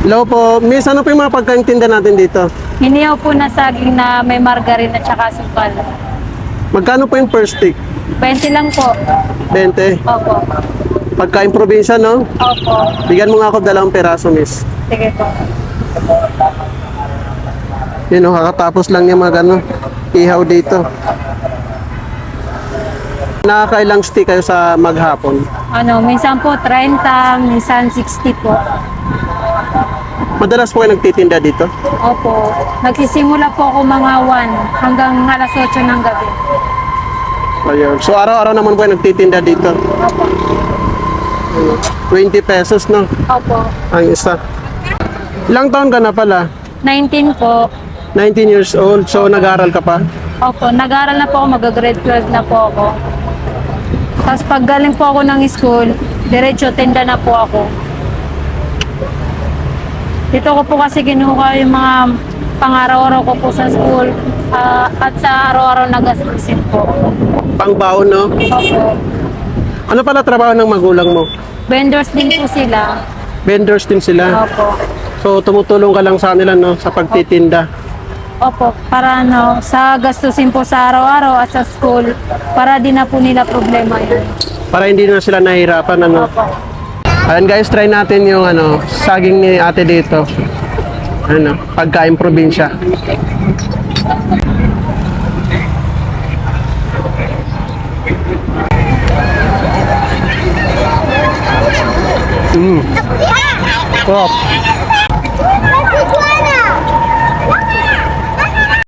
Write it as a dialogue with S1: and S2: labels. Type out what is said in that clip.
S1: Hello po. Miss, ano po yung mga pagkain tinda natin dito?
S2: Hinihaw po na saging na may margarine at saka sukal.
S1: Magkano po yung per stick?
S2: 20 lang po.
S1: 20.
S2: Opo.
S1: Pagkain probinsya, no?
S2: Opo.
S1: Bigyan mo nga ako 2 peraso, miss.
S2: Sige po.
S1: Yun, oh, kakatapos lang yung mga ihaw dito. Nakakailang stick kayo sa maghapon?
S2: Minsan po 30, minsan 60 po.
S1: Madalas po kayo nagtitinda dito?
S2: Opo. Nagsisimula po ako mga 1 hanggang alas 8 ng gabi.
S1: Ayun. So araw-araw naman po kayo nagtitinda dito?
S2: Opo.
S1: 20 pesos, no?
S2: Opo.
S1: Ang isa. Ilang taon ka na pala?
S2: 19 po.
S1: 19 years old. So nag-aaral ka pa?
S2: Opo. Nag-aaral na po ako. Mag-grade 12 na po ako. Tapos pag galing po ako ng school, diretso tinda na po ako. Dito ko po kasi kinuha yung mga pang-araw-araw ko po sa school at sa araw-araw na gastusin po.
S1: Pangbaon, no?
S2: Opo.
S1: Ano pala trabaho ng magulang mo?
S2: Vendors din po sila.
S1: Vendors din sila.
S2: Opo.
S1: So tumutulong ka lang sa kanila, no? Sa pagtitinda.
S2: Opo. Para sa gastusin po sa araw-araw at sa school, para din na po nila problema yun.
S1: Para hindi na sila nahihirapan, ano?
S2: Opo.
S1: Ayan guys, try natin yung saging ni ate dito. Pagkain probinsya. Sarap.